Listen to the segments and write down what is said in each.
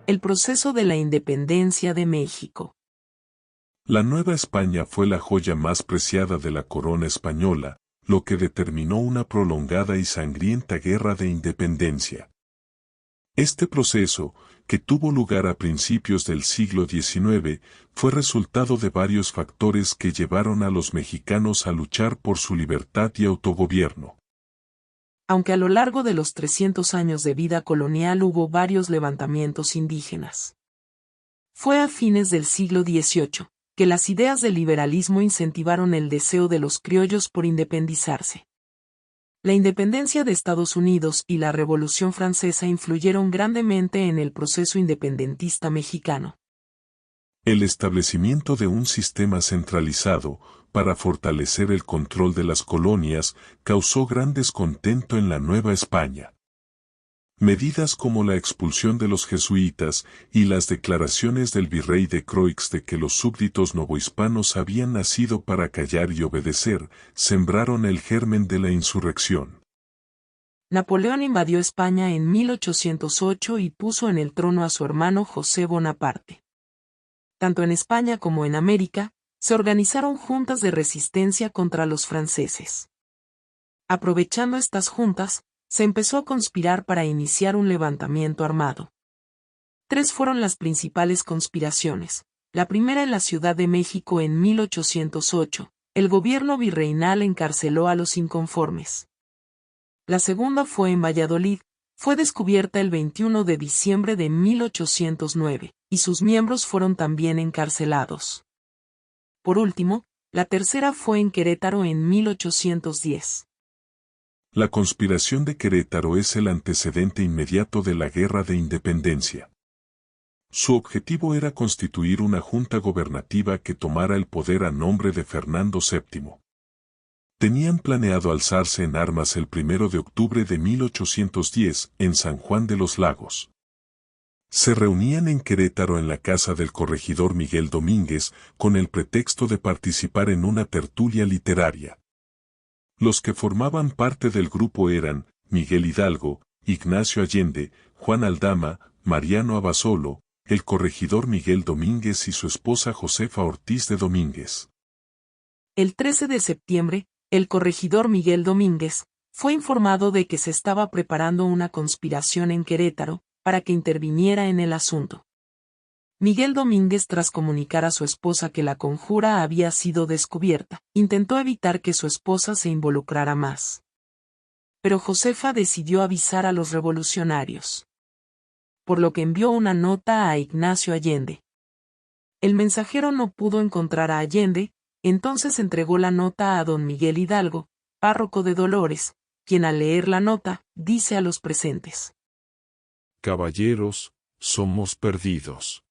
El proceso de la independencia de México. La Nueva España fue la joya más preciada de la corona española, lo que determinó una prolongada y sangrienta guerra de independencia. Este proceso, que tuvo lugar a principios del siglo XIX, fue resultado de varios factores que llevaron a los mexicanos a luchar por su libertad y autogobierno. Aunque a lo largo de los 300 años de vida colonial hubo varios levantamientos indígenas. Fue a fines del siglo XVIII, que las ideas del liberalismo incentivaron el deseo de los criollos por independizarse. La independencia de Estados Unidos y la Revolución Francesa influyeron grandemente en el proceso independentista mexicano. El establecimiento de un sistema centralizado, para fortalecer el control de las colonias, causó gran descontento en la Nueva España. Medidas como la expulsión de los jesuitas y las declaraciones del virrey de Croix de que los súbditos novohispanos habían nacido para callar y obedecer, sembraron el germen de la insurrección. Napoleón invadió España en 1808 y puso en el trono a su hermano José Bonaparte. Tanto en España como en América, se organizaron juntas de resistencia contra los franceses. Aprovechando estas juntas, se empezó a conspirar para iniciar un levantamiento armado. 3 fueron las principales conspiraciones. La primera en la Ciudad de México en 1808, el gobierno virreinal encarceló a los inconformes. La segunda fue en Valladolid, fue descubierta el 21 de diciembre de 1809, y sus miembros fueron también encarcelados. Por último, la tercera fue en Querétaro en 1810. La conspiración de Querétaro es el antecedente inmediato de la Guerra de Independencia. Su objetivo era constituir una junta gobernativa que tomara el poder a nombre de Fernando VII. Tenían planeado alzarse en armas el 1 de octubre de 1810 en San Juan de los Lagos. Se reunían en Querétaro en la casa del corregidor Miguel Domínguez con el pretexto de participar en una tertulia literaria. Los que formaban parte del grupo eran Miguel Hidalgo, Ignacio Allende, Juan Aldama, Mariano Abasolo, el corregidor Miguel Domínguez y su esposa Josefa Ortiz de Domínguez. El 13 de septiembre, el corregidor Miguel Domínguez fue informado de que se estaba preparando una conspiración en Querétaro para que interviniera en el asunto. Miguel Domínguez, tras comunicar a su esposa que la conjura había sido descubierta, intentó evitar que su esposa se involucrara más. Pero Josefa decidió avisar a los revolucionarios, por lo que envió una nota a Ignacio Allende. El mensajero no pudo encontrar a Allende, entonces entregó la nota a don Miguel Hidalgo, párroco de Dolores, quien al leer la nota, dice a los presentes: Caballeros, somos perdidos.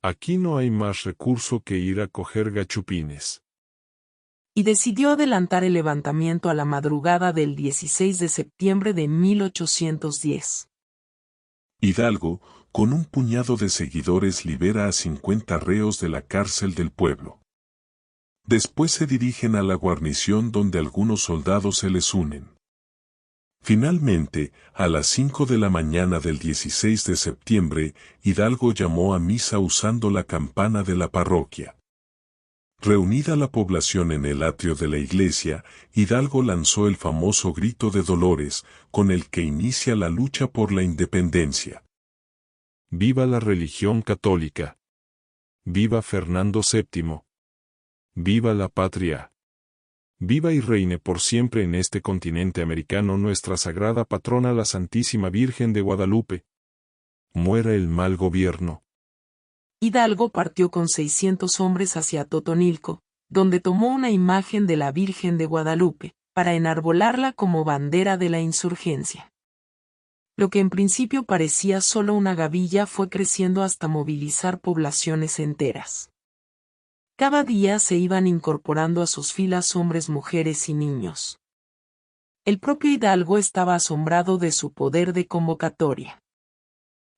Aquí no hay más recurso que ir a coger gachupines. Y decidió adelantar el levantamiento a la madrugada del 16 de septiembre de 1810. Hidalgo, con un puñado de seguidores, libera a 50 reos de la cárcel del pueblo. Después se dirigen a la guarnición donde algunos soldados se les unen. Finalmente, a las 5 de la mañana del 16 de septiembre, Hidalgo llamó a misa usando la campana de la parroquia. Reunida la población en el atrio de la iglesia, Hidalgo lanzó el famoso grito de Dolores, con el que inicia la lucha por la independencia. ¡Viva la religión católica! ¡Viva Fernando VII! ¡Viva la patria! Viva y reine por siempre en este continente americano nuestra sagrada patrona la Santísima Virgen de Guadalupe. Muera el mal gobierno. Hidalgo partió con 600 hombres hacia Totonilco, donde tomó una imagen de la Virgen de Guadalupe, para enarbolarla como bandera de la insurgencia. Lo que en principio parecía solo una gavilla fue creciendo hasta movilizar poblaciones enteras. Cada día se iban incorporando a sus filas hombres, mujeres y niños. El propio Hidalgo estaba asombrado de su poder de convocatoria.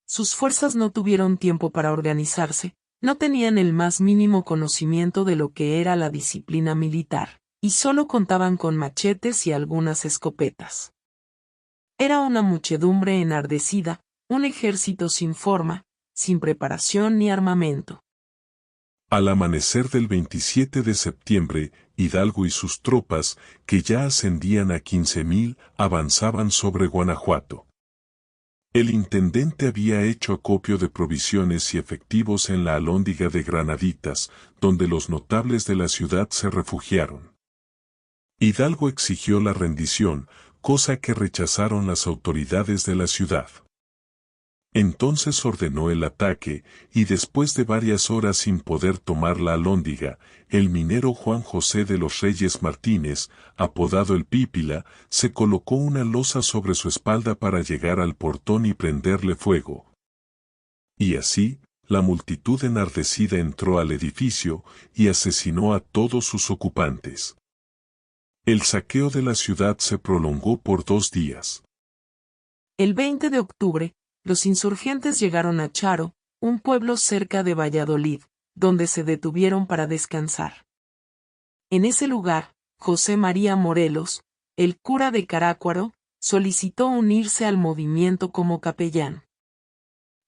Sus fuerzas no tuvieron tiempo para organizarse, no tenían el más mínimo conocimiento de lo que era la disciplina militar, y solo contaban con machetes y algunas escopetas. Era una muchedumbre enardecida, un ejército sin forma, sin preparación ni armamento. Al amanecer del 27 de septiembre, Hidalgo y sus tropas, que ya ascendían a 15,000, avanzaban sobre Guanajuato. El intendente había hecho acopio de provisiones y efectivos en la alhóndiga de Granaditas, donde los notables de la ciudad se refugiaron. Hidalgo exigió la rendición, cosa que rechazaron las autoridades de la ciudad. Entonces ordenó el ataque, y después de varias horas sin poder tomar la alhóndiga, el minero Juan José de los Reyes Martínez, apodado el Pípila, se colocó una losa sobre su espalda para llegar al portón y prenderle fuego. Y así, la multitud enardecida entró al edificio y asesinó a todos sus ocupantes. El saqueo de la ciudad se prolongó por 2 días. El 20 de octubre, los insurgentes llegaron a Charo, un pueblo cerca de Valladolid, donde se detuvieron para descansar. En ese lugar, José María Morelos, el cura de Carácuaro, solicitó unirse al movimiento como capellán.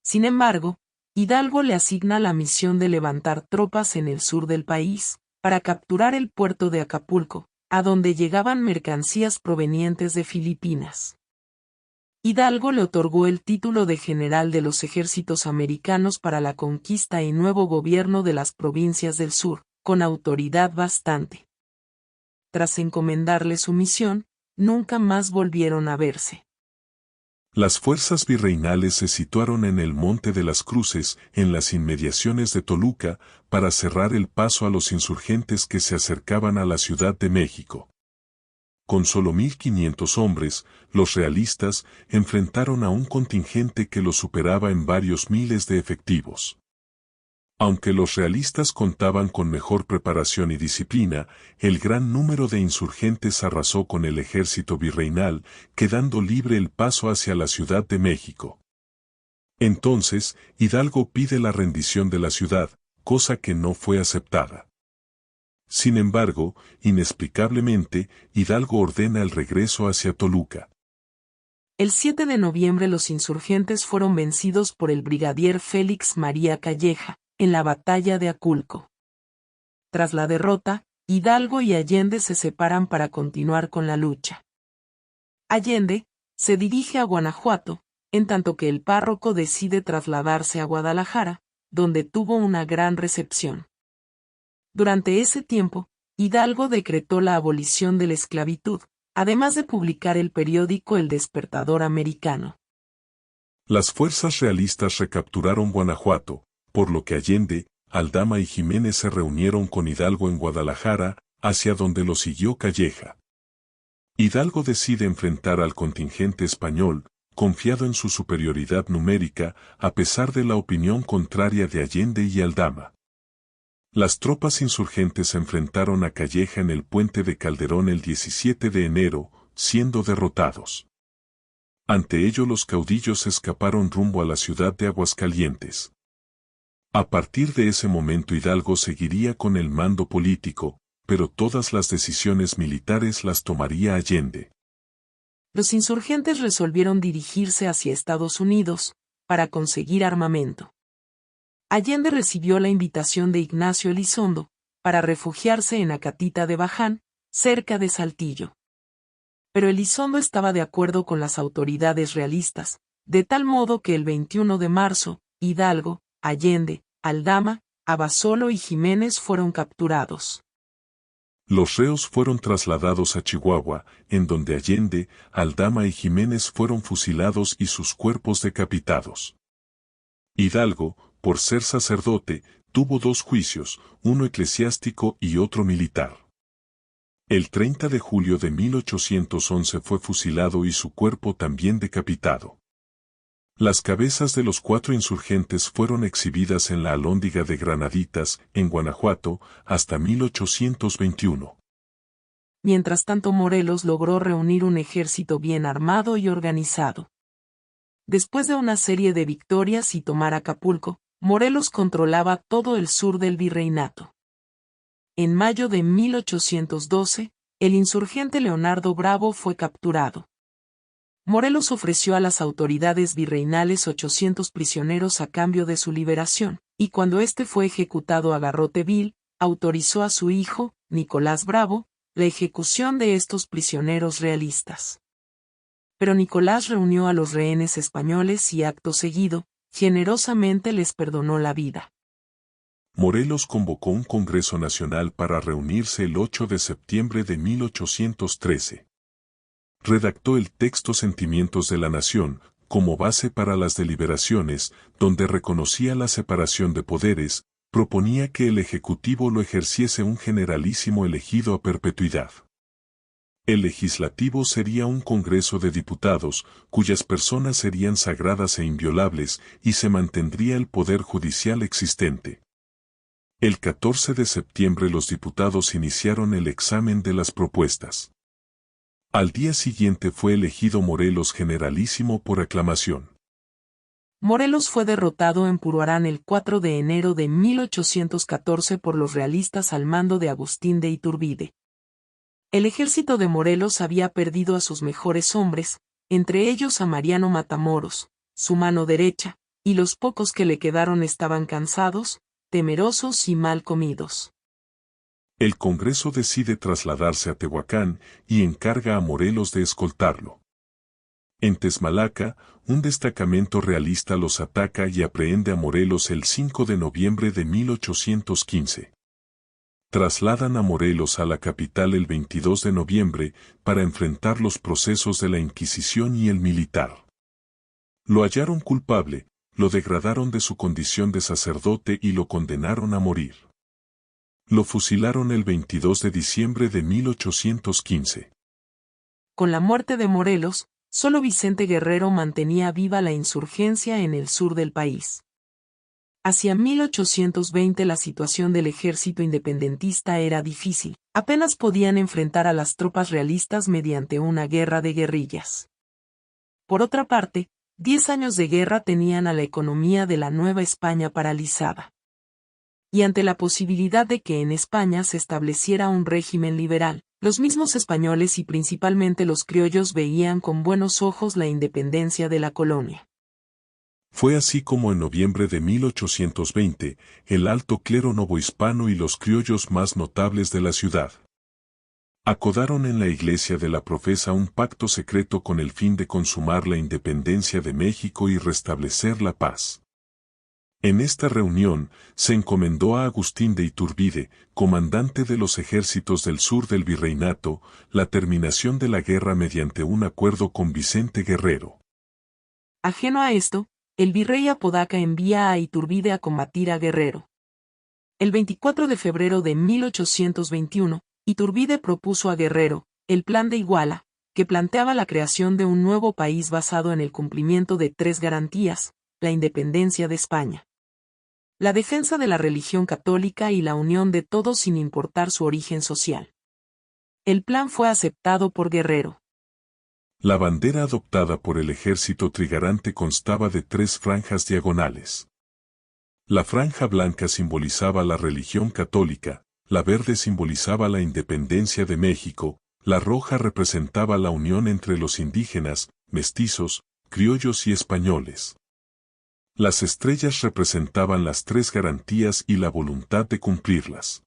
Sin embargo, Hidalgo le asigna la misión de levantar tropas en el sur del país, para capturar el puerto de Acapulco, a donde llegaban mercancías provenientes de Filipinas. Hidalgo le otorgó el título de general de los ejércitos americanos para la conquista y nuevo gobierno de las provincias del sur, con autoridad bastante. Tras encomendarle su misión, nunca más volvieron a verse. Las fuerzas virreinales se situaron en el Monte de las Cruces, en las inmediaciones de Toluca, para cerrar el paso a los insurgentes que se acercaban a la Ciudad de México. Con solo 1,500 hombres, los realistas enfrentaron a un contingente que los superaba en varios miles de efectivos. Aunque los realistas contaban con mejor preparación y disciplina, el gran número de insurgentes arrasó con el ejército virreinal, quedando libre el paso hacia la Ciudad de México. Entonces, Hidalgo pide la rendición de la ciudad, cosa que no fue aceptada. Sin embargo, inexplicablemente, Hidalgo ordena el regreso hacia Toluca. El 7 de noviembre los insurgentes fueron vencidos por el brigadier Félix María Calleja, en la batalla de Aculco. Tras la derrota, Hidalgo y Allende se separan para continuar con la lucha. Allende se dirige a Guanajuato, en tanto que el párroco decide trasladarse a Guadalajara, donde tuvo una gran recepción. Durante ese tiempo, Hidalgo decretó la abolición de la esclavitud, además de publicar el periódico El Despertador Americano. Las fuerzas realistas recapturaron Guanajuato, por lo que Allende, Aldama y Jiménez se reunieron con Hidalgo en Guadalajara, hacia donde lo siguió Calleja. Hidalgo decide enfrentar al contingente español, confiado en su superioridad numérica, a pesar de la opinión contraria de Allende y Aldama. Las tropas insurgentes se enfrentaron a Calleja en el puente de Calderón el 17 de enero, siendo derrotados. Ante ello los caudillos escaparon rumbo a la ciudad de Aguascalientes. A partir de ese momento Hidalgo seguiría con el mando político, pero todas las decisiones militares las tomaría Allende. Los insurgentes resolvieron dirigirse hacia Estados Unidos, para conseguir armamento. Allende recibió la invitación de Ignacio Elizondo, para refugiarse en Acatita de Baján, cerca de Saltillo. Pero Elizondo estaba de acuerdo con las autoridades realistas, de tal modo que el 21 de marzo, Hidalgo, Allende, Aldama, Abasolo y Jiménez fueron capturados. Los reos fueron trasladados a Chihuahua, en donde Allende, Aldama y Jiménez fueron fusilados y sus cuerpos decapitados. Hidalgo, por ser sacerdote, tuvo 2 juicios, uno eclesiástico y otro militar. El 30 de julio de 1811 fue fusilado y su cuerpo también decapitado. Las cabezas de los 4 insurgentes fueron exhibidas en la alhóndiga de Granaditas, en Guanajuato, hasta 1821. Mientras tanto Morelos logró reunir un ejército bien armado y organizado. Después de una serie de victorias y tomar Acapulco, Morelos controlaba todo el sur del virreinato. En mayo de 1812, el insurgente Leonardo Bravo fue capturado. Morelos ofreció a las autoridades virreinales 800 prisioneros a cambio de su liberación, y cuando éste fue ejecutado a garrote vil, autorizó a su hijo, Nicolás Bravo, la ejecución de estos prisioneros realistas. Pero Nicolás reunió a los rehenes españoles y acto seguido, generosamente les perdonó la vida. Morelos convocó un Congreso Nacional para reunirse el 8 de septiembre de 1813. Redactó el texto Sentimientos de la Nación, como base para las deliberaciones, donde reconocía la separación de poderes, proponía que el Ejecutivo lo ejerciese un generalísimo elegido a perpetuidad. El Legislativo sería un Congreso de Diputados, cuyas personas serían sagradas e inviolables, y se mantendría el Poder Judicial existente. El 14 de septiembre los diputados iniciaron el examen de las propuestas. Al día siguiente fue elegido Morelos generalísimo por aclamación. Morelos fue derrotado en Puruarán el 4 de enero de 1814 por los realistas al mando de Agustín de Iturbide. El ejército de Morelos había perdido a sus mejores hombres, entre ellos a Mariano Matamoros, su mano derecha, y los pocos que le quedaron estaban cansados, temerosos y mal comidos. El Congreso decide trasladarse a Tehuacán y encarga a Morelos de escoltarlo. En Tesmalaca, un destacamento realista los ataca y aprehende a Morelos el 5 de noviembre de 1815. Trasladan a Morelos a la capital el 22 de noviembre para enfrentar los procesos de la Inquisición y el militar. Lo hallaron culpable, lo degradaron de su condición de sacerdote y lo condenaron a morir. Lo fusilaron el 22 de diciembre de 1815. Con la muerte de Morelos, solo Vicente Guerrero mantenía viva la insurgencia en el sur del país. Hacia 1820 la situación del ejército independentista era difícil, apenas podían enfrentar a las tropas realistas mediante una guerra de guerrillas. Por otra parte, 10 años de guerra tenían a la economía de la Nueva España paralizada. Y ante la posibilidad de que en España se estableciera un régimen liberal, los mismos españoles y principalmente los criollos veían con buenos ojos la independencia de la colonia. Fue así como en noviembre de 1820, el alto clero novohispano y los criollos más notables de la ciudad acordaron en la iglesia de la Profesa un pacto secreto con el fin de consumar la independencia de México y restablecer la paz. En esta reunión, se encomendó a Agustín de Iturbide, comandante de los ejércitos del sur del virreinato, la terminación de la guerra mediante un acuerdo con Vicente Guerrero. Ajeno a esto, el virrey Apodaca envía a Iturbide a combatir a Guerrero. El 24 de febrero de 1821, Iturbide propuso a Guerrero, el Plan de Iguala, que planteaba la creación de un nuevo país basado en el cumplimiento de 3 garantías, la independencia de España, la defensa de la religión católica y la unión de todos sin importar su origen social. El plan fue aceptado por Guerrero. La bandera adoptada por el ejército trigarante constaba de 3 franjas diagonales. La franja blanca simbolizaba la religión católica, la verde simbolizaba la independencia de México, la roja representaba la unión entre los indígenas, mestizos, criollos y españoles. Las estrellas representaban las 3 garantías y la voluntad de cumplirlas.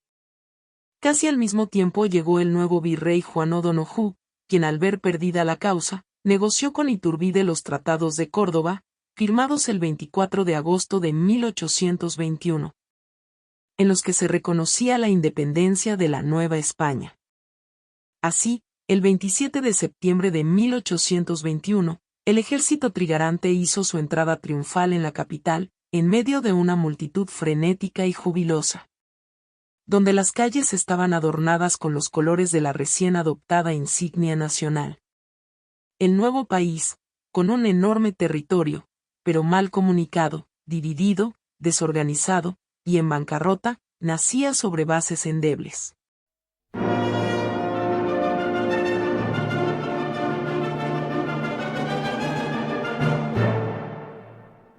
Casi al mismo tiempo llegó el nuevo virrey Juan O'Donoghue, quien al ver perdida la causa, negoció con Iturbide los tratados de Córdoba, firmados el 24 de agosto de 1821, en los que se reconocía la independencia de la Nueva España. Así, el 27 de septiembre de 1821, el ejército trigarante hizo su entrada triunfal en la capital, en medio de una multitud frenética y jubilosa, donde las calles estaban adornadas con los colores de la recién adoptada insignia nacional. El nuevo país, con un enorme territorio, pero mal comunicado, dividido, desorganizado, y en bancarrota, nacía sobre bases endebles.